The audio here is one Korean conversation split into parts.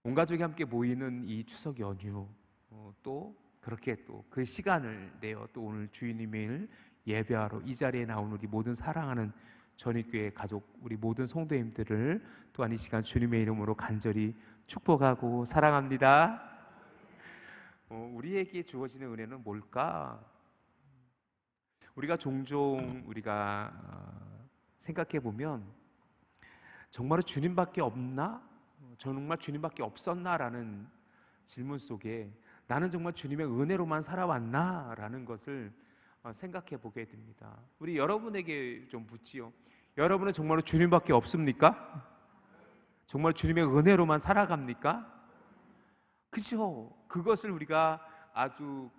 온 가족이 함께 모이는 이 추석 연휴, 또 그렇게 또 그 시간을 내어 또 오늘 주님의 예배하러 이 자리에 나온 우리 모든 사랑하는 전익교회 가족, 우리 모든 성도님들을 또한 이 시간 주님의 이름으로 간절히 축복하고 사랑합니다. 우리에게 주어지는 은혜는 뭘까? 우리가 종종 생각해 보면 정말로 주님밖에 없나? 정말 주님밖에 없었나라는 질문 속에 나는 정말 주님의 은혜로만 살아왔나? 라는 것을 생각해 보게 됩니다. 우리 여러분에게 좀 묻지요. 여러분은 정말로 주님밖에 없습니까? 정말 주님의 은혜로만 살아갑니까? 그죠? 그것을 우리가 아주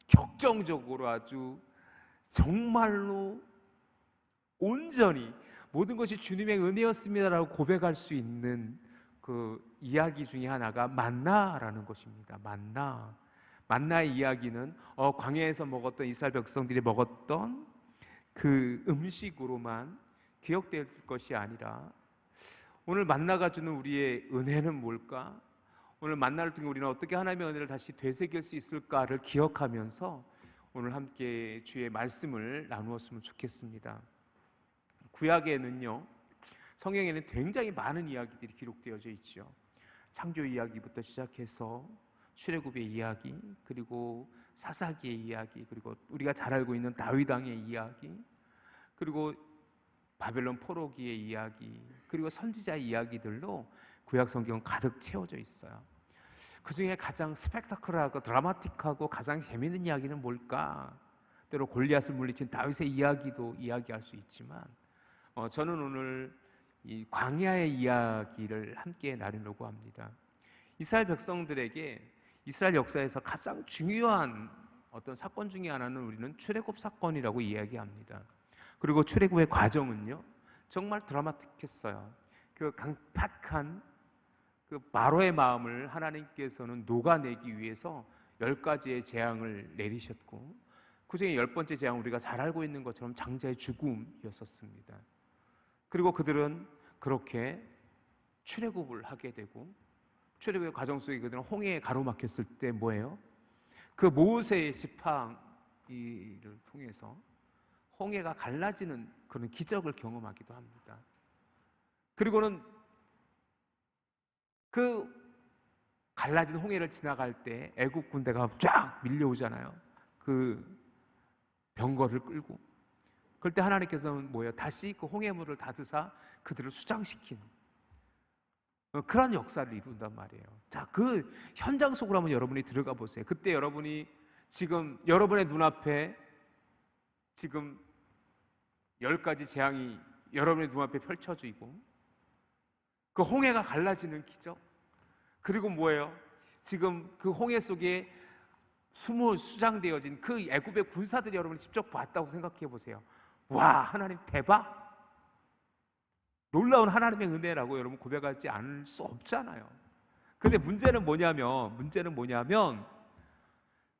격정적으로, 아주 정말로 온전히 모든 것이 주님의 은혜였습니다라고 고백할 수 있는 그 이야기 중에 하나가 만나라는 것입니다. 만나의 이야기는 광야에서 먹었던 이스라엘 백성들이 먹었던 그 음식으로만 기억될 것이 아니라 오늘 만나가 주는 우리의 은혜는 뭘까? 오늘 만나를 통해 우리는 어떻게 하나님의 은혜를 다시 되새길 수 있을까를 기억하면서 오늘 함께 주의 말씀을 나누었으면 좋겠습니다. 구약에는요, 성경에는 굉장히 많은 이야기들이 기록되어져 있죠. 창조 이야기부터 시작해서 출애굽의 이야기, 그리고 사사기의 이야기, 그리고 우리가 잘 알고 있는 다윗 왕의 이야기, 그리고 바벨론 포로기의 이야기, 그리고 선지자의 이야기들로 구약 성경은 가득 채워져 있어요. 그 중에 가장 스펙타클하고 드라마틱하고 가장 재미있는 이야기는 뭘까? 때로 골리앗을 물리친 다윗의 이야기도 이야기할 수 있지만 저는 오늘 이 광야의 이야기를 함께 나누려고 합니다. 이스라엘 백성들에게 이스라엘 역사에서 가장 중요한 어떤 사건 중에 하나는 우리는 출애굽 사건이라고 이야기합니다. 그리고 출애굽의 과정은요, 정말 드라마틱했어요. 그 강팍한 그 바로의 마음을 하나님께서는 녹아내기 위해서 10가지의 재앙을 내리셨고, 그 중에 10번째 재앙은 우리가 잘 알고 있는 것처럼 장자의 죽음이었었습니다. 그리고 그들은 그렇게 출애굽을 하게 되고, 출애굽의 과정 속에 그들은 홍해에 가로막혔을 때 뭐예요? 그 모세의 지팡이를 통해서 홍해가 갈라지는 그런 기적을 경험하기도 합니다. 그리고는 그 갈라진 홍해를 지나갈 때 애국 군대가 쫙 밀려오잖아요. 그 병거를 끌고. 그럴 때 하나님께서는 뭐예요? 다시 그 홍해물을 닫으사 그들을 수장시키는 그런 역사를 이룬단 말이에요. 자, 그 현장 속으로 한번 여러분이 들어가 보세요. 그때 여러분이 지금 여러분의 눈앞에 지금 10가지 재앙이 여러분의 눈앞에 펼쳐지고, 그 홍해가 갈라지는 기적, 그리고 뭐예요? 지금 그 홍해 속에 수장되어진 그 애굽의 군사들이 여러분이 직접 봤다고 생각해 보세요. 와, 하나님 대박! 놀라운 하나님의 은혜라고 여러분 고백하지 않을 수 없잖아요. 근데 문제는 뭐냐면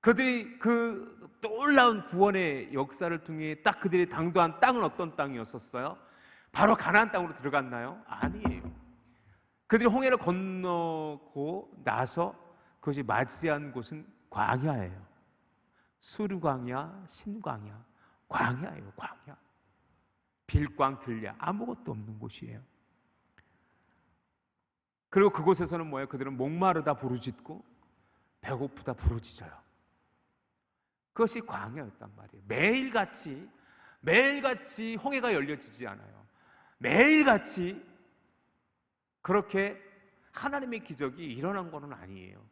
그들이 그 놀라운 구원의 역사를 통해 딱 그들이 당도한 땅은 어떤 땅이었었어요? 바로 가나안 땅으로 들어갔나요? 아니에요. 그들이 홍해를 건너고 나서 그것이 맞이한 곳은 광야예요. 수르광야, 신광야, 광야예요. 광야. 빌광 들랴, 아무것도 없는 곳이에요. 그리고 그곳에서는 뭐예요? 그들은 목마르다 부르짖고 배고프다 부르짖어요. 그것이 광야였단 말이에요. 매일같이 홍해가 열려지지 않아요. 매일같이 그렇게 하나님의 기적이 일어난 것은 아니에요.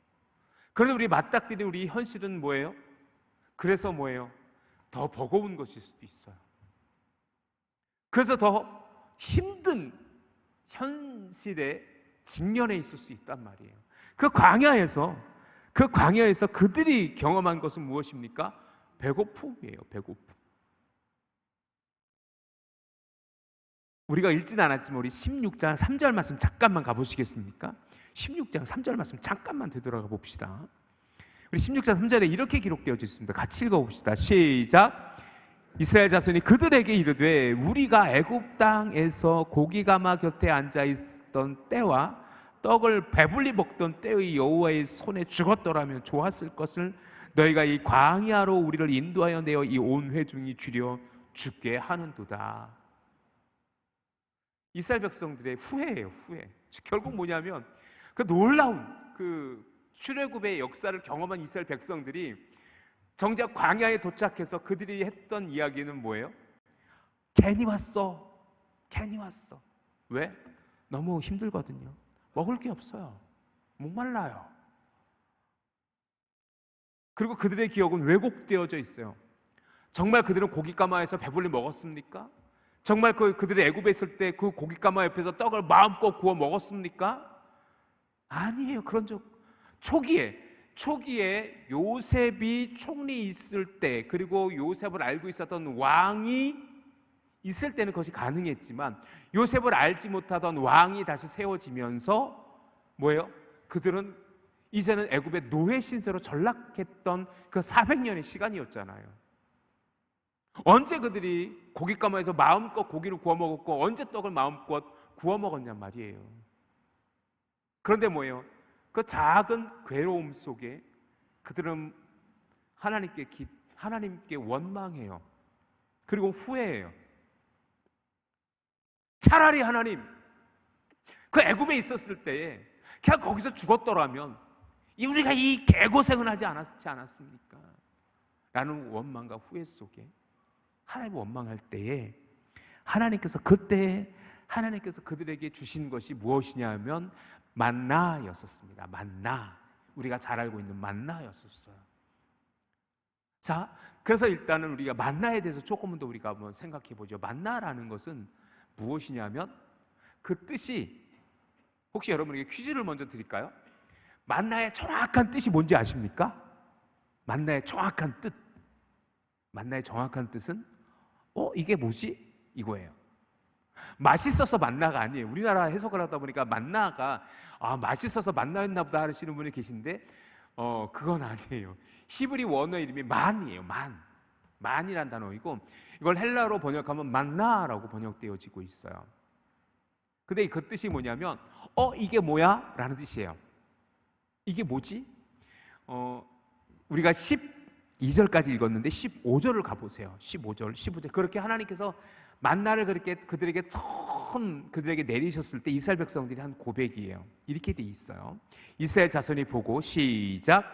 그런데 우리 맞닥뜨린 우리 현실은 뭐예요? 그래서 뭐예요? 더 버거운 것일 수도 있어요. 그래서 더 힘든 현실에 직면해 있을 수 있단 말이에요. 그 광야에서 그들이 경험한 것은 무엇입니까? 배고픔이에요. 배고픔. 우리가 읽지는 않았지만 우리 16장 3절 말씀 잠깐만 가보시겠습니까? 16장 3절 말씀 잠깐만 되돌아가 봅시다. 우리 16장 3절에 이렇게 기록되어 있습니다. 같이 읽어봅시다. 시작. 이스라엘 자손이 그들에게 이르되 우리가 애굽 땅에서 고기 가마 곁에 앉아 있던 때와 떡을 배불리 먹던 때의 여호와의 손에 죽었더라면 좋았을 것을 너희가 이 광야로 우리를 인도하여 내어 이 온 회중이 주려 죽게 하는도다. 이스라엘 백성들의 후회예요, 후회. 결국 뭐냐면 그 놀라운 그 출애굽의 역사를 경험한 이스라엘 백성들이 정작 광야에 도착해서 그들이 했던 이야기는 뭐예요? 괜히 왔어, 괜히 왔어. 왜? 너무 힘들거든요. 먹을 게 없어요. 목말라요. 그리고 그들의 기억은 왜곡되어져 있어요. 정말 그들은 고깃가마에서 배불리 먹었습니까? 정말 그들이 애굽에 있을 때 그 고깃가마 옆에서 떡을 마음껏 구워 먹었습니까? 아니에요. 그런 적 초기에 요셉이 총리 있을 때, 그리고 요셉을 알고 있었던 왕이 있을 때는 그것이 가능했지만 요셉을 알지 못하던 왕이 다시 세워지면서 뭐예요? 그들은 이제는 애굽의 노예 신세로 전락했던 그 400년의 시간이었잖아요. 언제 그들이 고깃가마에서 마음껏 고기를 구워 먹었고 언제 떡을 마음껏 구워 먹었냔 말이에요. 그런데 뭐예요? 그 작은 괴로움 속에 그들은 하나님께 원망해요. 그리고 후회해요. 차라리 하나님, 그 애굽에 있었을 때에 그냥 거기서 죽었더라면 우리가 이 개고생은 하지 않았습니까? 라는 원망과 후회 속에 하나님 원망할 때에 그때 하나님께서 그들에게 주신 것이 무엇이냐 하면 만나였었습니다. 만나, 우리가 잘 알고 있는 만나였었어요. 자, 그래서 일단은 우리가 만나에 대해서 조금은 더 우리가 한번 생각해 보죠. 만나라는 것은 무엇이냐면 그 뜻이, 혹시 여러분에게 퀴즈를 먼저 드릴까요? 만나의 정확한 뜻이 뭔지 아십니까? 만나의 정확한 뜻. 만나의 정확한 뜻은 이게 뭐지? 이거예요. 맛있어서 만나가 아니에요. 우리나라 해석을 하다 보니까 만나가 맛있어서 만나였나 보다 하시는 분이 계신데 그건 아니에요. 히브리 원어의 이름이 만이에요. 만이란 단어이고 이걸 헬라어로 번역하면 만나라고 번역되어지고 있어요. 근데 그 뜻이 뭐냐면 이게 뭐야? 라는 뜻이에요. 이게 뭐지? 우리가 12절까지 읽었는데 15절을 가보세요. 15절. 그렇게 하나님께서 만나를 그렇게 그들에게 내리셨을 때 이스라엘 백성들이 한 고백이에요. 이렇게 돼 있어요. 이스라엘 자손이 보고, 시작.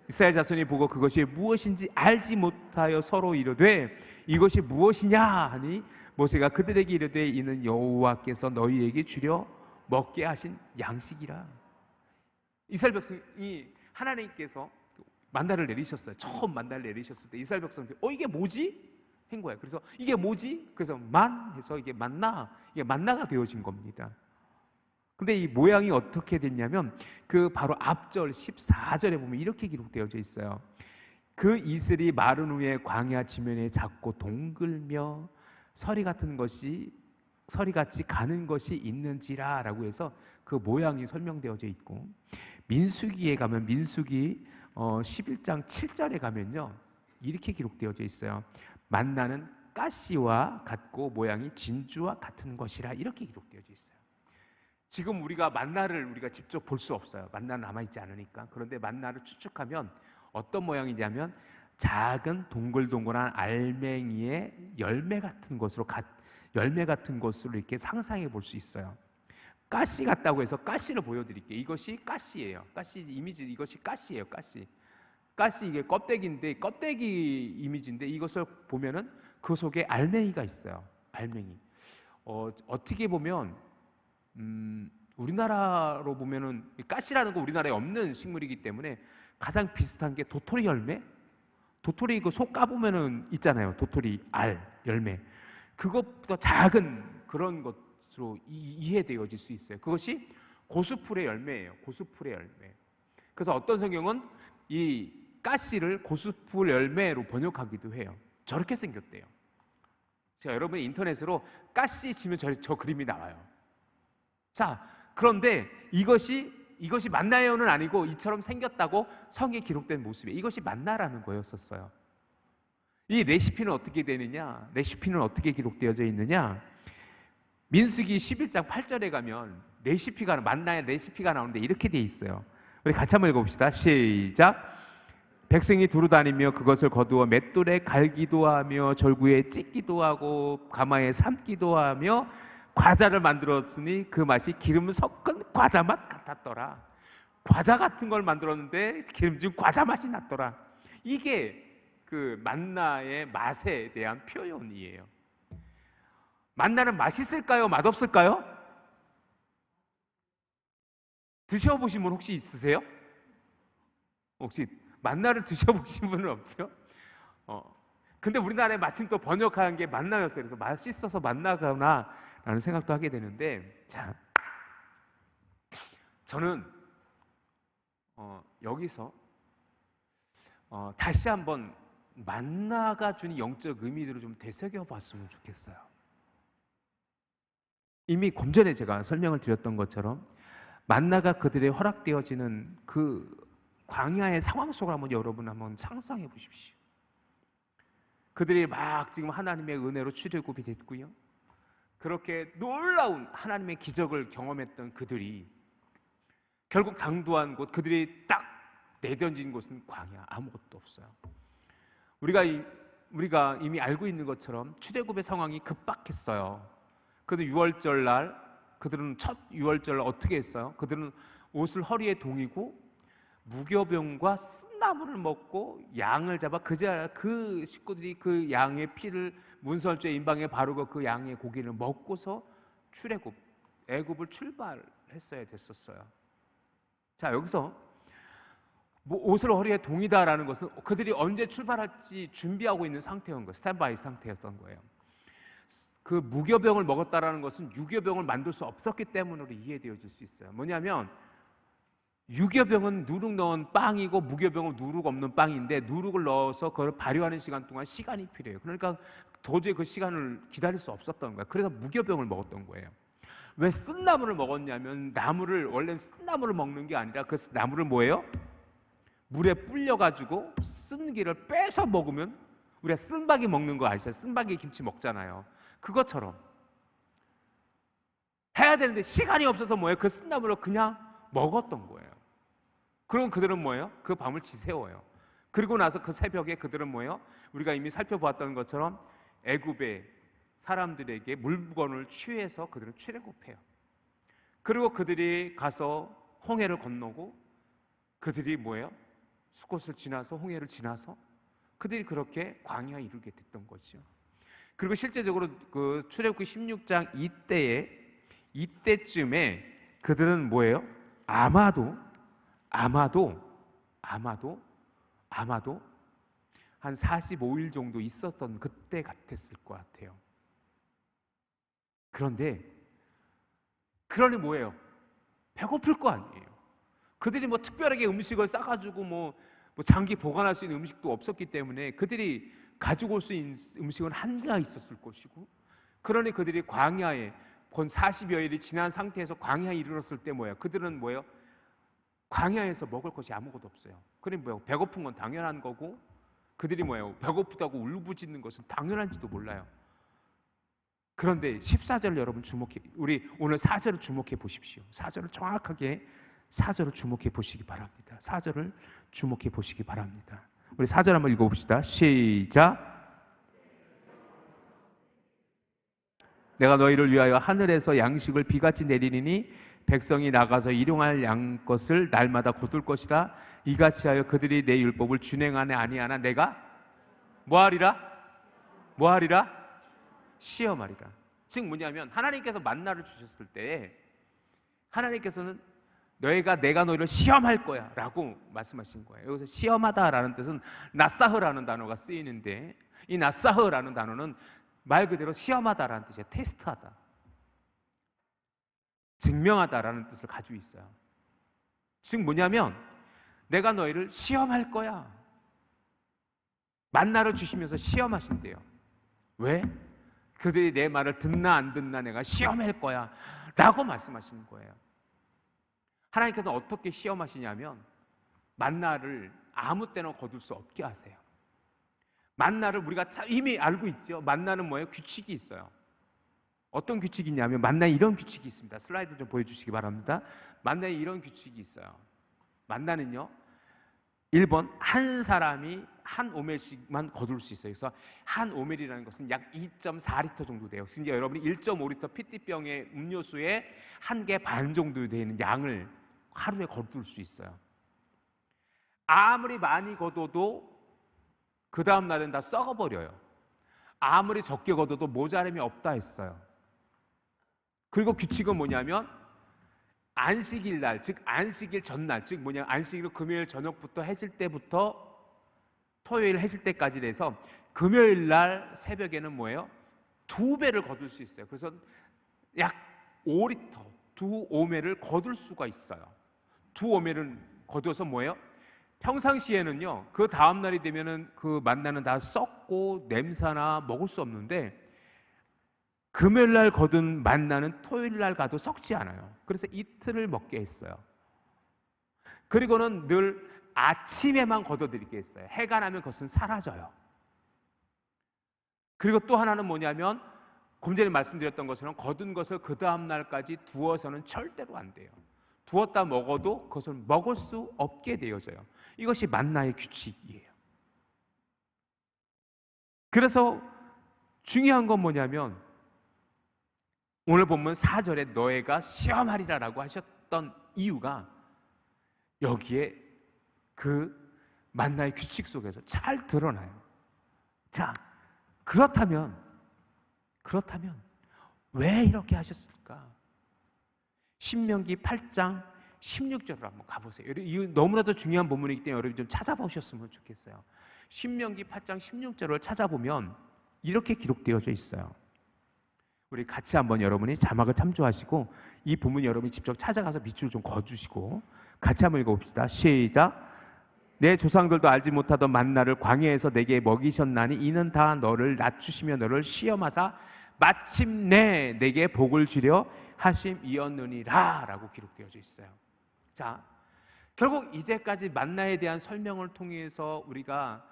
이스라엘 자손이 보고 그것이 무엇인지 알지 못하여 서로 이르되 이것이 무엇이냐 하니 모세가 그들에게 이르되 이는 여호와께서 너희에게 주려 먹게 하신 양식이라. 이스라엘 백성이 하나님께서 만나를 내리셨어요. 처음 만나를 내리셨을 때 이스라엘 백성들이 이게 뭐지? 한 거예요. 그래서 이게 뭐지? 그래서 해서 이게 만나가 되어진 겁니다. 근데 이 모양이 어떻게 됐냐면 그 바로 앞절 14절에 보면 이렇게 기록되어져 있어요. 그 이슬이 마른 후에 광야 지면에 작고 동글며 서리같이 가는 것이 있는지라 라고 해서 그 모양이 설명되어져 있고, 민수기에 가면 민수기 11장 7절에 가면요 이렇게 기록되어져 있어요. 만나는 가시와 같고 모양이 진주와 같은 것이라, 이렇게 기록되어져 있어요. 지금 우리가 만나를 직접 볼 수 없어요. 만나는 남아있지 않으니까. 그런데 만나를 추측하면 어떤 모양이냐면 작은 동글동글한 알맹이의 열매 같은 것으로 이렇게 상상해 볼 수 있어요. 가시 같다고 해서 가시를 보여드릴게요. 이것이 가시예요. 가시 이미지, 이것이 가시예요. 가시 이게 껍데기인데, 껍데기 이미지인데 이것을 보면은 그 속에 알맹이가 있어요. 알맹이. 어떻게 보면 우리나라로 보면은 가시라는 거 우리나라에 없는 식물이기 때문에 가장 비슷한 게 도토리 열매. 도토리 그 속 까보면은 있잖아요. 도토리 알 열매. 그것보다 작은 그런 것으로 이해되어질 수 있어요. 그것이 고수풀의 열매예요. 고수풀의 열매. 그래서 어떤 성경은 이 가시를 고수풀 열매로 번역하기도 해요. 저렇게 생겼대요. 제가 여러분이 인터넷으로 가시 치면 저 그림이 나와요. 자, 그런데 이것이 만나요는 아니고 이처럼 생겼다고 성경에 기록된 모습이에요. 이것이 만나라는 거였었어요. 이 레시피는 어떻게 기록되어져 있느냐? 민수기 11장 8절에 가면 만나의 레시피가 나오는데 이렇게 돼 있어요. 우리 같이 한번 읽어봅시다. 시작. 백성이 두루 다니며 그것을 거두어 맷돌에 갈기도 하며 절구에 찢기도 하고 가마에 삶기도 하며 과자를 만들었으니 그 맛이 기름 섞은 과자 맛 같았더라. 과자 같은 걸 만들었는데 기름진 과자 맛이 났더라. 이게 그 만나의 맛에 대한 표현이에요. 만나는 맛있을까요? 맛없을까요? 드셔보신 분 혹시 있으세요? 혹시 만나를 드셔보신 분은 없죠? 근데 우리나라에 마침 또 번역한 게 만나였어요. 그래서 맛있어서 만나구나 라는 생각도 하게 되는데, 자, 저는 여기서 다시 한번 만나가 주는 영적 의미들을 좀 되새겨봤으면 좋겠어요. 이미 좀 전에 제가 설명을 드렸던 것처럼 만나가 그들의 허락되어지는 그 광야의 상황 속을 여러분 한번 상상해 보십시오. 그들이 막 지금 하나님의 은혜로 출애굽이 됐고요. 그렇게 놀라운 하나님의 기적을 경험했던 그들이 결국 당도한 곳, 그들이 딱 내던진 곳은 광야, 아무것도 없어요. 우리가 이미 알고 있는 것처럼 출애굽의 상황이 급박했어요. 그래도 6월절 날 그들은 첫 6월절 날 어떻게 했어요? 그들은 옷을 허리에 동이고 무교병과 쓴나물을 먹고 양을 잡아 그 식구들이 그 양의 피를 문설주의 임방에 바르고 그 양의 고기를 먹고서 애굽을 출발했어야 됐었어요. 자, 여기서 옷을 허리에 동이다라는 것은 그들이 언제 출발할지 준비하고 있는 상태였던 거예요. 스탠바이 상태였던 거예요. 그 무교병을 먹었다라는 것은 유교병을 만들 수 없었기 때문으로 이해되어질 수 있어요. 뭐냐면 유교병은 누룩 넣은 빵이고 무교병은 누룩 없는 빵인데 누룩을 넣어서 그걸 발효하는 시간 동안 시간이 필요해요. 그러니까 도저히 그 시간을 기다릴 수 없었던 거예요. 그래서 무교병을 먹었던 거예요. 왜 쓴나물을 먹었냐면 원래 쓴나물을 먹는 게 아니라 그 나물을 뭐예요? 물에 불려가지고 쓴기를 빼서 먹으면 우리가 쓴바기 먹는 거 아시죠? 쓴바기 김치 먹잖아요. 그것처럼 해야 되는데 시간이 없어서 뭐예요? 그 쓴나물을 그냥 먹었던 거예요. 그럼 그들은 뭐예요? 그 밤을 지새워요. 그리고 나서 그 새벽에 그들은 뭐예요? 우리가 이미 살펴보았던 것처럼 애굽의 사람들에게 물건을 취해서 그들은 출애굽해요. 그리고 그들이 가서 홍해를 건너고 그들이 뭐예요? 숫곳을 지나서 홍해를 지나서 그들이 그렇게 광야에 이르게 됐던 거죠. 그리고 실제적으로 그 출애굽기 16장 이때쯤에 그들은 뭐예요? 아마도 한 45일 정도 있었던 그때 같았을 것 같아요. 그러니 뭐예요? 배고플 거 아니에요. 그들이 특별하게 음식을 싸가지고 장기 보관할 수 있는 음식도 없었기 때문에 그들이 가지고 올 수 있는 음식은 한계가 있었을 것이고, 그러니 그들이 광야에 본 40여일이 지난 상태에서 광야에 이르렀을 때 뭐예요? 그들은 뭐예요? 광야에서 먹을 것이 아무것도 없어요. 그러니 뭐예요? 배고픈 건 당연한 거고, 그들이 뭐예요? 배고프다고 울부짖는 것은 당연한지도 몰라요. 그런데 14절 여러분 우리 오늘 4절을 주목해 보십시오. 4절을 정확하게 4절을 주목해 보시기 바랍니다. 4절을 주목해 보시기 바랍니다. 우리 4절 한번 읽어봅시다. 시작. 내가 너희를 위하여 하늘에서 양식을 비같이 내리니 백성이 나가서 일용할 양 것을 날마다 거둘 것이라. 이같이 하여 그들이 내 율법을 준행하네 아니하나 내가 뭐하리라? 시험하리라. 즉 뭐냐면 하나님께서 만나를 주셨을 때 하나님께서는 내가 너희를 시험할 거야 라고 말씀하신 거예요. 여기서 시험하다라는 뜻은 나사흐라는 단어가 쓰이는데, 이 나사흐라는 단어는 말 그대로 시험하다라는 뜻이에요. 테스트하다, 증명하다라는 뜻을 가지고 있어요. 즉 뭐냐면 내가 너희를 시험할 거야. 만나를 주시면서 시험하신대요. 왜? 그들이 내 말을 듣나 안 듣나 내가 시험할 거야 라고 말씀하시는 거예요. 하나님께서 어떻게 시험하시냐면 만나를 아무 때나 거둘 수 없게 하세요. 만나를 우리가 이미 알고 있죠. 만나는 뭐예요? 규칙이 있어요. 어떤 규칙이 있냐면 만나에 이런 규칙이 있습니다. 슬라이드 좀 보여주시기 바랍니다. 만나에 이런 규칙이 있어요. 만나는요 1번 한 사람이 한 오멜씩만 거둘 수 있어요. 그래서 한 오멜이라는 것은 약 2.4리터 정도 돼요. 그러니까 여러분이 1.5리터 PT병의 음료수에 1개 반 정도 되는 양을 하루에 거둘 수 있어요. 아무리 많이 거둬도 그 다음 날은 다 썩어버려요. 아무리 적게 거둬도 모자람이 없다 했어요. 그리고 규칙은 뭐냐면 안식일 날, 즉 안식일 전날, 즉 안식일 금요일 저녁부터 해질 때부터 토요일 해질 때까지 해서 금요일 날 새벽에는 뭐예요? 2배를 거둘 수 있어요. 그래서 약 5리터, 2오멜을 거둘 수가 있어요. 2오멜은 거둬서 뭐예요? 평상시에는요 그 다음 날이 되면은 그 만나는 다 썩고 냄새나 먹을 수 없는데 금요일 날 거둔 만나는 토요일 날 가도 썩지 않아요. 그래서 이틀을 먹게 했어요. 그리고는 늘 아침에만 거둬드리게 했어요. 해가 나면 그것은 사라져요. 그리고 또 하나는 뭐냐면 좀 전에 말씀드렸던 것처럼 거둔 것을 그 다음 날까지 두어서는 절대로 안 돼요. 두었다 먹어도 그것을 먹을 수 없게 되어져요. 이것이 만나의 규칙이에요. 그래서 중요한 건 뭐냐면 오늘 본문 4절에 너희가 시험하리라라고 하셨던 이유가 여기에 그 만나의 규칙 속에서 잘 드러나요. 자, 그렇다면 왜 이렇게 하셨을까? 신명기 8장 16절로 한번 가보세요. 이 너무나도 중요한 본문이기 때문에 여러분 좀 찾아보셨으면 좋겠어요. 신명기 8장 16절을 찾아보면 이렇게 기록되어져 있어요. 우리 같이 한번 여러분이 자막을 참조하시고 이 본문 여러분이 직접 찾아가서 밑줄 좀 그어주시고 같이 한번 읽어봅시다. 시작. 내 조상들도 알지 못하던 만나를 광야에서 내게 먹이셨나니 이는 다 너를 낮추시며 너를 시험하사 마침내 내게 복을 주려 하심이었느니라 라고 기록되어져 있어요. 자, 결국 이제까지 만나에 대한 설명을 통해서 우리가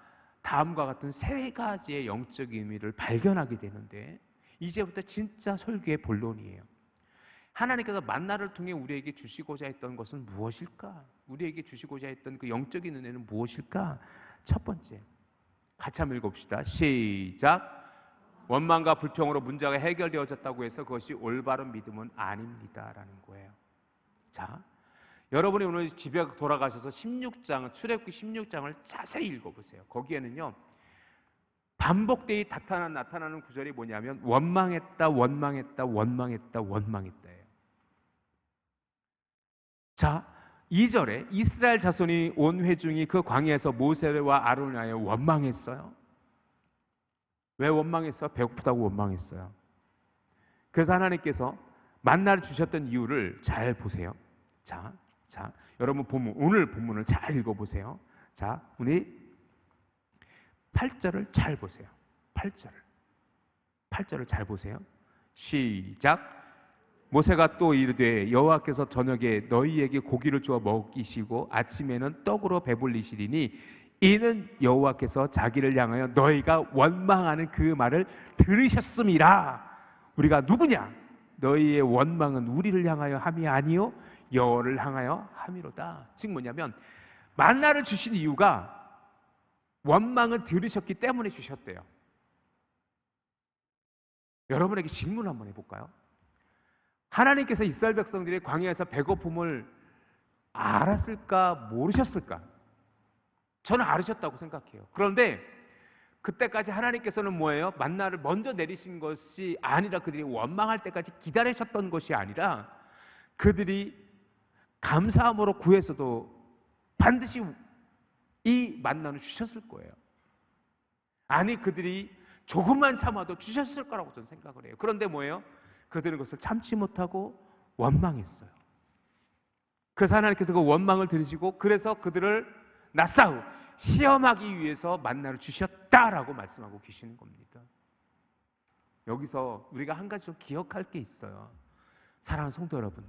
다음과 같은 세 가지의 영적 의미를 발견하게 되는데 이제부터 진짜 설교의 본론이에요. 하나님께서 만나를 통해 우리에게 주시고자 했던 것은 무엇일까? 우리에게 주시고자 했던 그 영적인 은혜는 무엇일까? 첫 번째, 같이 한번 읽어봅시다. 시작. 원망과 불평으로 문제가 해결되어졌다고 해서 그것이 올바른 믿음은 아닙니다 라는 거예요. 자, 여러분이 오늘 집에 돌아가셔서 16장, 출애굽기 16장을 자세히 읽어보세요. 거기에는요 반복되이 나타나는 구절이 뭐냐면 원망했다, 원망했다, 원망했다, 원망했다예요. 자, 2절에 이스라엘 자손이 온 회중이 그 광야에서 모세와 아론을 위하여 원망했어요. 왜 원망했어요? 배고프다고 원망했어요. 그래서 하나님께서 만나를 주셨던 이유를 잘 보세요. 자, 여러분 오늘 본문을 잘 읽어보세요. 자, 우리 8절을 잘 보세요. 8절을 잘 보세요. 시작. 모세가 또 이르되 여호와께서 저녁에 너희에게 고기를 주어 먹이시고 아침에는 떡으로 배불리시리니 이는 여호와께서 자기를 향하여 너희가 원망하는 그 말을 들으셨음이라. 우리가 누구냐? 너희의 원망은 우리를 향하여 함이 아니요 여호와를 향하여 함이로다. 즉 뭐냐면 만나를 주신 이유가 원망을 들으셨기 때문에 주셨대요. 여러분에게 질문을 한번 해볼까요? 하나님께서 이스라엘 백성들이 광야에서 배고픔을 알았을까 모르셨을까? 저는 알으셨다고 생각해요. 그런데 그때까지 하나님께서는 뭐예요? 만나를 먼저 내리신 것이 아니라 그들이 원망할 때까지 기다리셨던 것이 아니라 그들이 감사함으로 구해서도 반드시 이 만나는 주셨을 거예요. 아니 그들이 조금만 참아도 주셨을 거라고 저는 생각을 해요. 그런데 뭐예요? 그들은 그것을 참지 못하고 원망했어요. 그래서 하나님께서 그 원망을 들으시고 그래서 그들을 나싸우 시험하기 위해서 만나를 주셨다라고 말씀하고 계시는 겁니다. 여기서 우리가 한 가지 좀 기억할 게 있어요. 사랑하는 성도 여러분,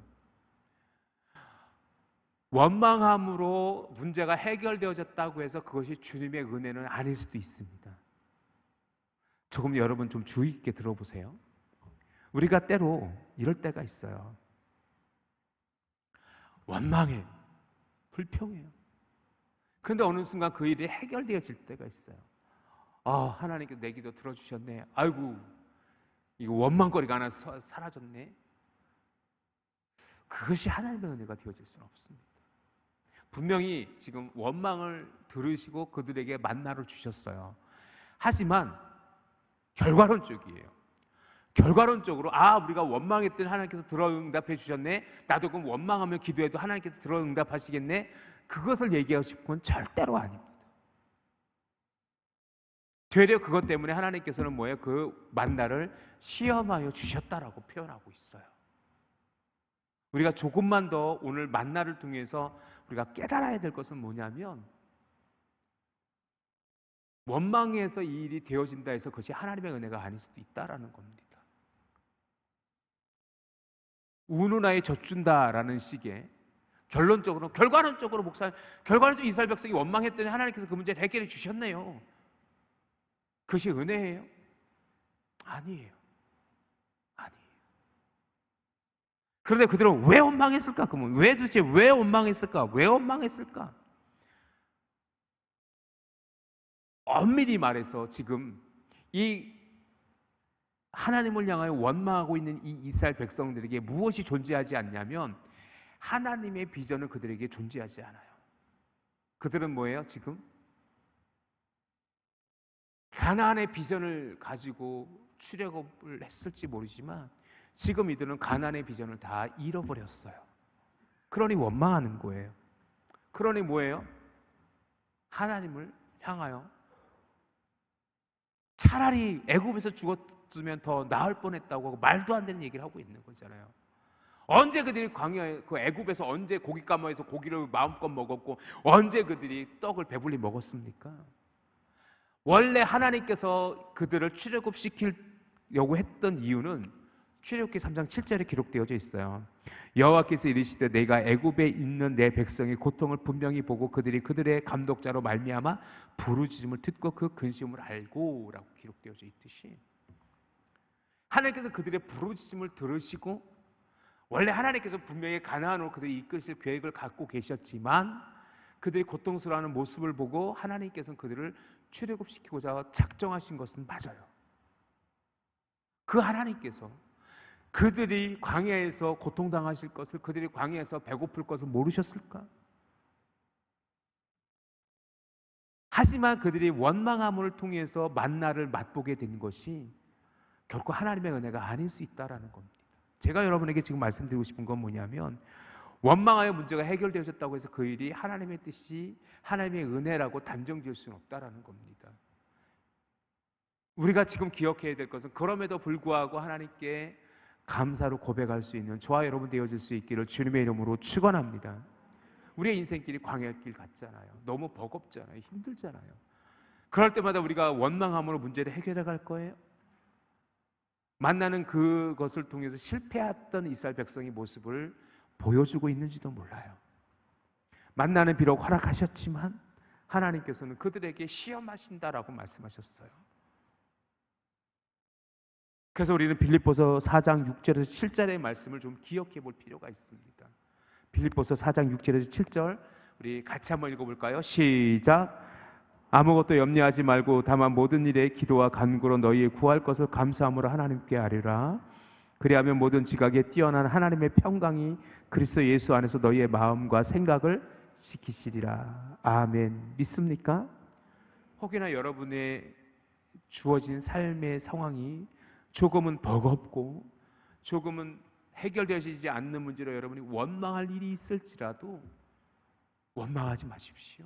원망함으로 문제가 해결되어졌다고 해서 그것이 주님의 은혜는 아닐 수도 있습니다. 조금 여러분 좀 주의 있게 들어보세요. 우리가 때로 이럴 때가 있어요. 원망해, 불평해요. 그런데 어느 순간 그 일이 해결되어질 때가 있어요. 아, 하나님께서 내 기도 들어주셨네. 아이고, 이거 원망거리가 하나 사라졌네. 그것이 하나님의 은혜가 되어질 수는 없습니다. 분명히 지금 원망을 들으시고 그들에게 만나를 주셨어요. 하지만 결과론적이에요. 결과론적으로 우리가 원망했더니 하나님께서 들어 응답해 주셨네. 나도 그럼 원망하며 기도해도 하나님께서 들어 응답하시겠네. 그것을 얘기하고 싶은 건 절대로 아닙니다. 되려 그것 때문에 하나님께서는 뭐예요? 그 만나를 시험하여 주셨다라고 표현하고 있어요. 우리가 조금만 더 오늘 만나를 통해서 우리가 깨달아야 될 것은 뭐냐면, 원망해서 이 일이 되어진다 해서 그것이 하나님의 은혜가 아닐 수도 있다라는 겁니다. 우누나에 젖준다라는 식의 결론적으로, 결과론적으로 결과론적으로 이스라엘 백성이 원망했더니 하나님께서 그 문제를 해결해 주셨네요. 그것이 은혜예요? 아니에요. 아니에요. 그런데 그들은 왜 원망했을까? 그러면 도대체 왜 원망했을까? 왜 원망했을까? 엄밀히 말해서 지금 이 하나님을 향하여 원망하고 있는 이 이스라엘 백성들에게 무엇이 존재하지 않냐면, 하나님의 비전은 그들에게 존재하지 않아요. 그들은 뭐예요? 지금 가나안의 비전을 가지고 출애굽을 했을지 모르지만 지금 이들은 가나안의 비전을 다 잃어버렸어요. 그러니 원망하는 거예요. 그러니 뭐예요? 하나님을 향하여 차라리 애굽에서 죽었으면 더 나을 뻔했다고 하고 말도 안 되는 얘기를 하고 있는 거잖아요. 언제 그들이 광야에, 그 애굽에서 언제 고깃가마에서 고기를 마음껏 먹었고 언제 그들이 떡을 배불리 먹었습니까? 원래 하나님께서 그들을 출애굽시키려고 했던 이유는 출애굽기 3장 7절에 기록되어져 있어요. 여호와께서 이르시되 내가 애굽에 있는 내 백성의 고통을 분명히 보고 그들이 그들의 감독자로 말미암아 부르짖음을 듣고 그 근심을 알고 라고 기록되어져 있듯이, 하나님께서 그들의 부르짖음을 들으시고, 원래 하나님께서 분명히 가나안으로 그들이 이끄실 계획을 갖고 계셨지만 그들이 고통스러워하는 모습을 보고 하나님께서는 그들을 출애굽시키고자 작정하신 것은 맞아요. 그 하나님께서 그들이 광야에서 고통당하실 것을, 그들이 광야에서 배고플 것을 모르셨을까? 하지만 그들이 원망함을 통해서 만나를 맛보게 된 것이 결코 하나님의 은혜가 아닐 수 있다는 겁니다. 제가 여러분에게 지금 말씀드리고 싶은 건 뭐냐면, 원망하여 문제가 해결되어졌다고 해서 그 일이 하나님의 뜻이, 하나님의 은혜라고 단정 지을 수는 없다는 겁니다. 우리가 지금 기억해야 될 것은, 그럼에도 불구하고 하나님께 감사로 고백할 수 있는 저와 여러분 되어질 수 있기를 주님의 이름으로 축원합니다. 우리의 인생길이 광야길 같잖아요. 너무 버겁잖아요. 힘들잖아요. 그럴 때마다 우리가 원망함으로 문제를 해결해 갈 거예요? 만나는 그것을 통해서 실패했던 이스라엘 백성의 모습을 보여주고 있는지도 몰라요. 만나는 비록 허락하셨지만 하나님께서는 그들에게 시험하신다라고 말씀하셨어요. 그래서 우리는 빌립보서 4장 6절에서 7절의 말씀을 좀 기억해 볼 필요가 있습니다. 빌립보서 4장 6절에서 7절 우리 같이 한번 읽어볼까요? 시작. 아무것도 염려하지 말고 다만 모든 일에 기도와 간구로 너희의 구할 것을 감사함으로 하나님께 아뢰라. 그리하면 모든 지각에 뛰어난 하나님의 평강이 그리스도 예수 안에서 너희의 마음과 생각을 지키시리라. 아멘. 믿습니까? 혹여나 여러분의 주어진 삶의 상황이 조금은 버겁고 조금은 해결되어지지 않는 문제로 여러분이 원망할 일이 있을지라도 원망하지 마십시오.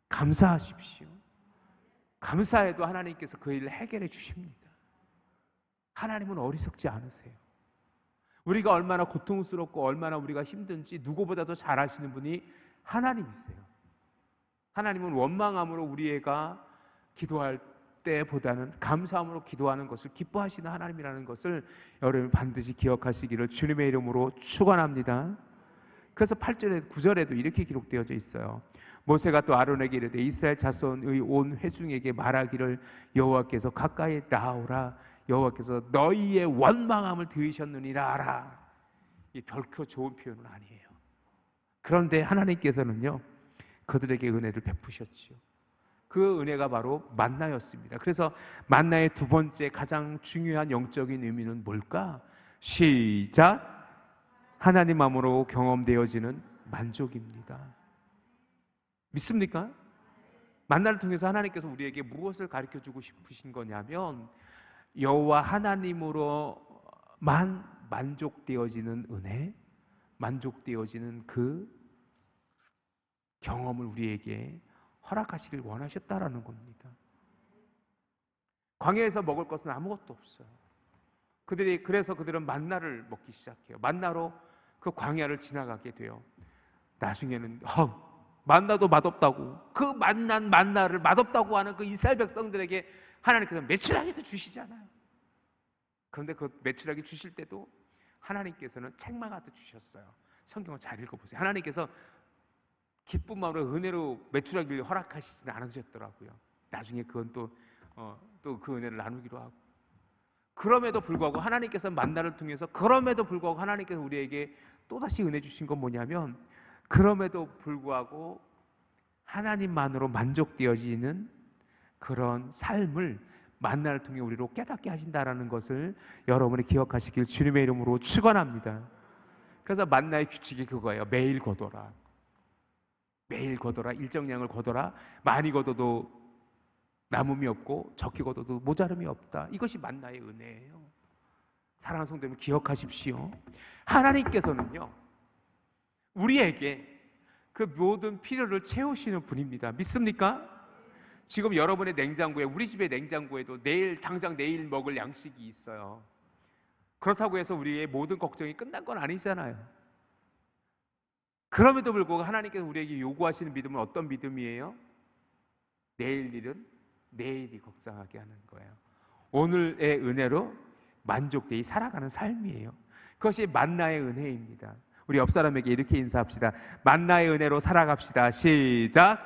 감사하십시오. 감사해도 하나님께서 그 일을 해결해 주십니다. 하나님은 어리석지 않으세요. 우리가 얼마나 고통스럽고 얼마나 우리가 힘든지 누구보다도 잘 아시는 분이 하나님이세요. 하나님은 원망함으로 우리 애가 기도할 때보다는 감사함으로 기도하는 것을 기뻐하시는 하나님이라는 것을 여러분 반드시 기억하시기를 주님의 이름으로 축원합니다. 그래서 8절에 9절에도 이렇게 기록되어져 있어요. 모세가 또 아론에게 이르되 이스라엘 자손의 온 회중에게 말하기를 여호와께서 가까이 나오라 여호와께서 너희의 원망함을 들으셨느니라 하라. 이 별코 좋은 표현은 아니에요. 그런데 하나님께서는요, 그들에게 은혜를 베푸셨지요. 그 은혜가 바로 만나였습니다. 그래서 만나의 두 번째 가장 중요한 영적인 의미는 뭘까? 시작! 하나님 마음으로 경험되어지는 만족입니다. 믿습니까? 만나를 통해서 하나님께서 우리에게 무엇을 가르쳐주고 싶으신 거냐면, 여호와 하나님으로만 만족되어지는 은혜, 만족되어지는 그 경험을 우리에게 허락하시길 원하셨다라는 겁니다. 광야에서 먹을 것은 아무것도 없어요. 그래서 그들은 만나를 먹기 시작해요. 만나로 그 광야를 지나가게 돼요. 나중에는 만나도 맛없다고, 그 만난 만나를 맛없다고 하는 그 이스라엘 백성들에게 하나님께서 메추라기도 주시잖아요. 그런데 그 메추라기 주실 때도 하나님께서는 책망하듯 주셨어요. 성경을 잘 읽어보세요. 하나님께서 기쁜 마음으로 은혜로 메추라기를 허락하시지는 않으셨더라고요. 나중에 그건 또 그 은혜를 나누기로 하고. 그럼에도 불구하고 하나님께서 만나를 통해서, 그럼에도 불구하고 하나님께서 우리에게 또다시 은혜 주신 건 뭐냐면, 그럼에도 불구하고 하나님만으로 만족되어지는 그런 삶을 만나를 통해 우리로 깨닫게 하신다라는 것을 여러분이 기억하시길 주님의 이름으로 축원합니다. 그래서 만나의 규칙이 그거예요. 매일 거둬라. 매일 거둬라. 일정량을 거둬라. 많이 거둬도 남음이 없고 적게 거둬도 모자름이 없다. 이것이 만나의 은혜예요. 사랑하는 성도 여러분, 기억하십시오. 하나님께서는요, 우리에게 그 모든 필요를 채우시는 분입니다. 믿습니까? 지금 여러분의 냉장고에, 우리 집의 냉장고에도 당장 내일 먹을 양식이 있어요. 그렇다고 해서 우리의 모든 걱정이 끝난 건 아니잖아요. 그럼에도 불구하고 하나님께서 우리에게 요구하시는 믿음은 어떤 믿음이에요? 내일 일은 내일이 걱정하게 하는 거예요. 오늘의 은혜로 만족되이 살아가는 삶이에요. 그것이 만나의 은혜입니다. 우리 옆 사람에게 이렇게 인사합시다. 만나의 은혜로 살아갑시다. 시작.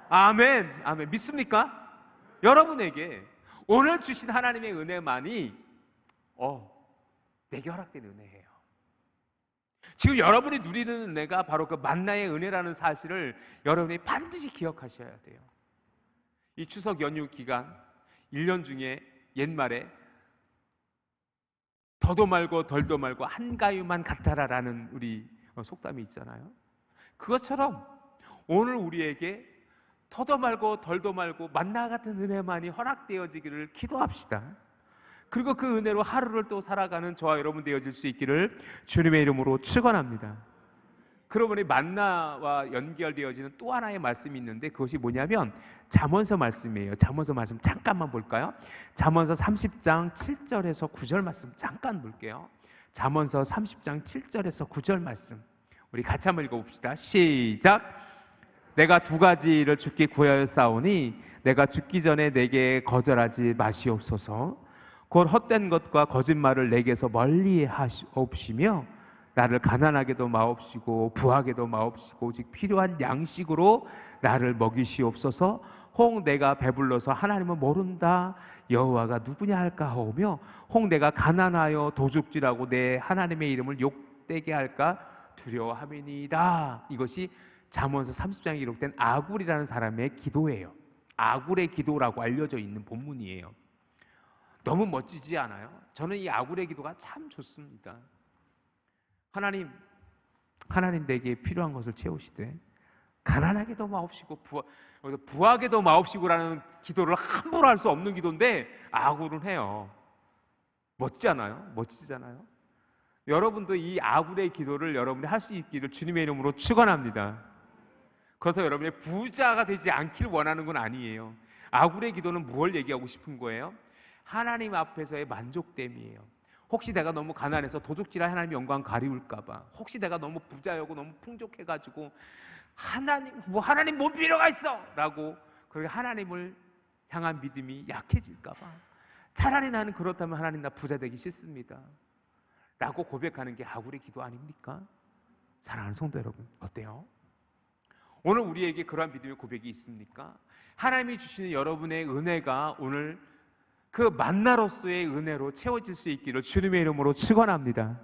아멘. 아멘. 믿습니까? 여러분에게 오늘 주신 하나님의 은혜만이 내게 허락된 은혜예요. 지금 여러분이 누리는 은혜가 바로 그 만나의 은혜라는 사실을 여러분이 반드시 기억하셔야 돼요. 이 추석 연휴 기간 1년 중에 옛말에 더도 말고 덜도 말고 한가위만 같아라라는 우리 속담이 있잖아요. 그것처럼 오늘 우리에게 더도 말고 덜도 말고 만나 같은 은혜만이 허락되어지기를 기도합시다. 그리고 그 은혜로 하루를 또 살아가는 저와 여러분 되어질 수 있기를 주님의 이름으로 축원합니다. 그러고 보니 만나와 연결되어지는 또 하나의 말씀이 있는데, 그것이 뭐냐면 잠언서 말씀이에요. 잠언서 말씀 잠깐만 볼까요? 잠언서 30장 7절에서 9절 말씀 잠깐 볼게요. 잠언서 30장 7절에서 9절 말씀 우리 같이 한번 읽어봅시다. 시작. 내가 두 가지를 주께 구하였사오니 내가 죽기 전에 내게 거절하지 마시옵소서. 곧 헛된 것과 거짓말을 내게서 멀리 하옵시며 나를 가난하게도 마옵시고 부하게도 마옵시고 오직 필요한 양식으로 나를 먹이시옵소서. 혹 내가 배불러서 하나님은 모른다 여호와가 누구냐 할까 하오며 혹 내가 가난하여 도둑질하고 내 하나님의 이름을 욕되게 할까 두려워함이니이다. 이것이 잠언서 30장에 기록된 아굴이라는 사람의 기도예요. 아굴의 기도라고 알려져 있는 본문이에요. 너무 멋지지 않아요? 저는 이 아굴의 기도가 참 좋습니다. 하나님 내게 필요한 것을 채우시되 가난하게도 마옵시고 부하게도 마옵시고라는 기도를 함부로 할 수 없는 기도인데 아굴은 해요. 멋지잖아요? 멋지잖아요? 여러분도 이 아굴의 기도를 여러분이 할 수 있기를 주님의 이름으로 축원합니다. 그래서 여러분이 부자가 되지 않기를 원하는 건 아니에요. 아굴의 기도는 무엇을 얘기하고 싶은 거예요? 하나님 앞에서의 만족됨이에요. 혹시 내가 너무 가난해서 도둑질할 하나님 영광 가리울까봐, 혹시 내가 너무 부자여고 너무 풍족해가지고 하나님 뭔 필요가 있어! 라고 그렇게 하나님을 향한 믿음이 약해질까봐, 차라리 나는 그렇다면 하나님 나 부자 되기 싫습니다 라고 고백하는 게 아굴의 기도 아닙니까? 사랑하는 성도 여러분, 어때요? 오늘 우리에게 그러한 믿음의 고백이 있습니까? 하나님이 주시는 여러분의 은혜가 오늘 그 만나로서의 은혜로 채워질 수 있기를 주님의 이름으로 축원합니다.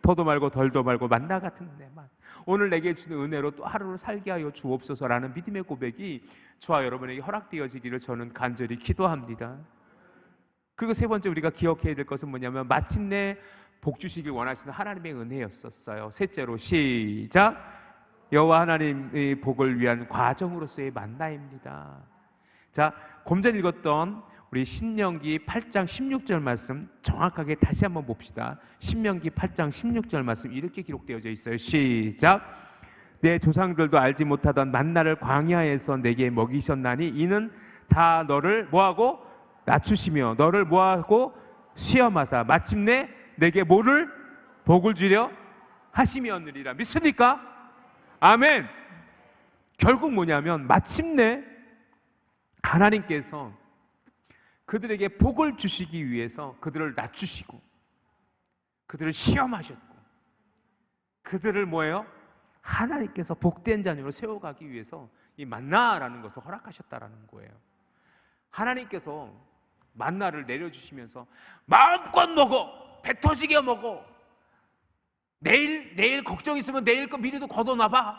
더도 말고 덜도 말고 만나 같은 은혜만 오늘 내게 주는 은혜로 또 하루를 살게 하여 주옵소서라는 믿음의 고백이 저와 여러분에게 허락되어지기를 저는 간절히 기도합니다. 그리고 세 번째 우리가 기억해야 될 것은 뭐냐면 마침내 복 주시길 원하시는 하나님의 은혜였었어요. 셋째로 시작. 여호와 하나님의 복을 위한 과정으로서의 만나입니다. 자, 좀 전 읽었던 우리 신명기 8장 16절 말씀 정확하게 다시 한번 봅시다. 신명기 8장 16절 말씀 이렇게 기록되어져 있어요. 시작. 내 조상들도 알지 못하던 만나를 광야에서 내게 먹이셨나니 이는 다 너를 뭐하고 낮추시며 너를 뭐하고 시험하사 마침내 내게 뭐를 복을 주려 하심이었느니라. 믿습니까? 아멘. 결국 뭐냐면 마침내 하나님께서 그들에게 복을 주시기 위해서 그들을 낮추시고 그들을 시험하셨고 그들을 뭐예요? 하나님께서 복된 자녀로 세워가기 위해서 이 만나라는 것을 허락하셨다라는 거예요. 하나님께서 만나를 내려주시면서 마음껏 먹어, 배 터지게 먹어. 내일 걱정 있으면 내일 거 미리도 걷어놔봐.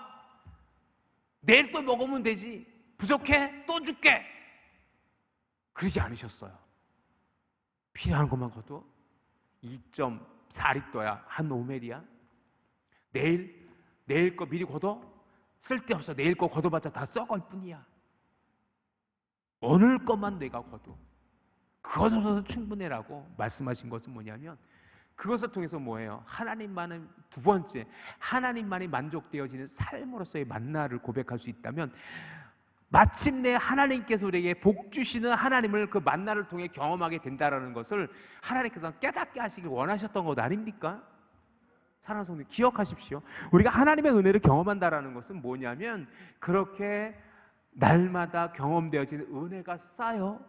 내일 또 먹으면 되지. 부족해? 또 줄게. 그러지 않으셨어요. 필요한 것만 걷어. 2.4리터야 한 오멜이야. 내일 거 미리 걷어. 쓸데없어. 내일 거 걷어봤자 다 썩을 뿐이야. 오늘 것만 내가 걷어. 그것으로도 충분해라고 말씀하신 것은 뭐냐면 그것을 통해서 뭐예요? 하나님만은 두 번째 하나님만이 만족되어지는 삶으로서의 만나를 고백할 수 있다면 마침내 하나님께서 우리에게 복 주시는 하나님을 그 만나를 통해 경험하게 된다는 것을 하나님께서 깨닫게 하시길 원하셨던 것 아닙니까? 사랑하는 성도 기억하십시오. 우리가 하나님의 은혜를 경험한다는 것은 뭐냐면 그렇게 날마다 경험되어지는 은혜가 쌓여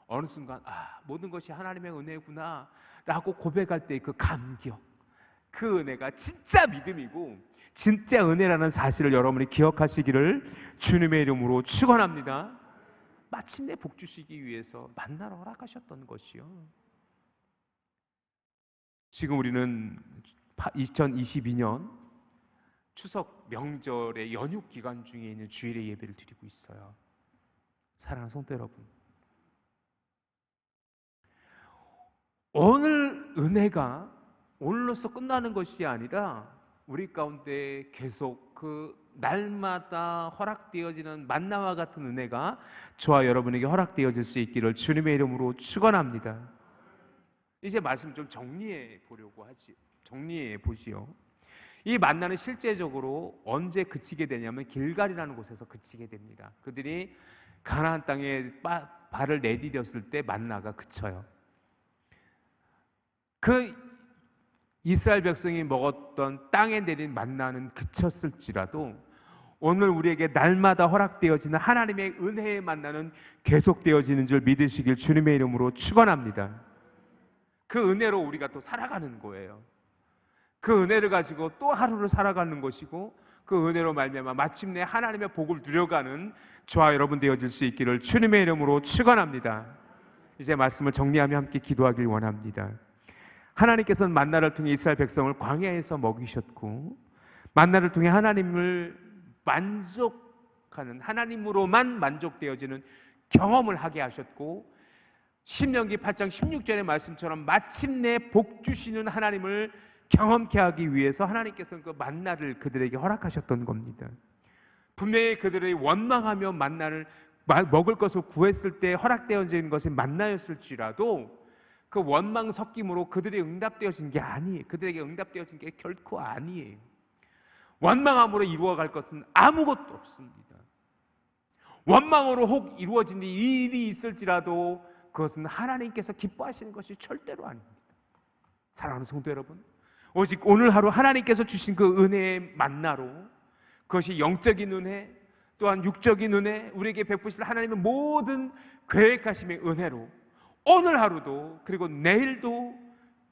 어느 순간 모든 것이 하나님의 은혜구나 라고 고백할 때 그 감격, 그 은혜가 진짜 믿음이고 진짜 은혜라는 사실을 여러분이 기억하시기를 주님의 이름으로 축원합니다. 마침내 복 주시기 위해서 만나러 허락하셨던 것이요. 지금 우리는 2022년 추석 명절의 연휴 기간 중에 있는 주일의 예배를 드리고 있어요. 사랑하는 성도 여러분, 오늘 은혜가 오늘로서 끝나는 것이 아니라 우리 가운데 계속 그 날마다 허락되어지는 만나와 같은 은혜가 저와 여러분에게 허락되어질 수 있기를 주님의 이름으로 축원합니다. 이제 말씀 좀 정리해 보시오. 이 만나는 실제적으로 언제 그치게 되냐면 길갈이라는 곳에서 그치게 됩니다. 그들이 가나안 땅에 발을 내디뎠을 때 만나가 그쳐요. 그 이스라엘 백성이 먹었던 땅에 내린 만나는 그쳤을지라도 오늘 우리에게 날마다 허락되어지는 하나님의 은혜의 만나는 계속되어지는 줄 믿으시길 주님의 이름으로 축원합니다. 그 은혜로 우리가 또 살아가는 거예요. 그 은혜를 가지고 또 하루를 살아가는 것이고 그 은혜로 말미암아 마침내 하나님의 복을 누려가는 저와 여러분 되어질 수 있기를 주님의 이름으로 축원합니다. 이제 말씀을 정리하며 함께 기도하길 원합니다. 하나님께서는 만나를 통해 이스라엘 백성을 광야에서 먹이셨고 만나를 통해 하나님을 만족하는 하나님으로만 만족되어지는 경험을 하게 하셨고 신명기 8장 16절의 말씀처럼 마침내 복 주시는 하나님을 경험케 하기 위해서 하나님께서는 그 만나를 그들에게 허락하셨던 겁니다. 분명히 그들이 원망하며 만나를 먹을 것을 구했을 때 허락되어지는 것이 만나였을지라도 그 원망 섞임으로 그들이 응답되어진 게 아니에요. 그들에게 응답되어진 게 결코 아니에요. 원망함으로 이루어갈 것은 아무것도 없습니다. 원망으로 혹 이루어진 일이 있을지라도 그것은 하나님께서 기뻐하시는 것이 절대로 아닙니다. 사랑하는 성도 여러분, 오직 오늘 하루 하나님께서 주신 그 은혜의 만나로 그것이 영적인 은혜 또한 육적인 은혜 우리에게 베푸실 하나님의 모든 계획하심의 은혜로 오늘 하루도 그리고 내일도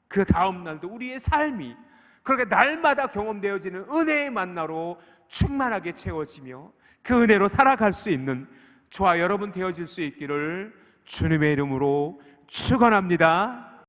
그 다음 날도 우리의 삶이 그렇게 날마다 경험되어지는 은혜의 만나로 충만하게 채워지며 그 은혜로 살아갈 수 있는 저와 여러분 되어질 수 있기를 주님의 이름으로 축원합니다.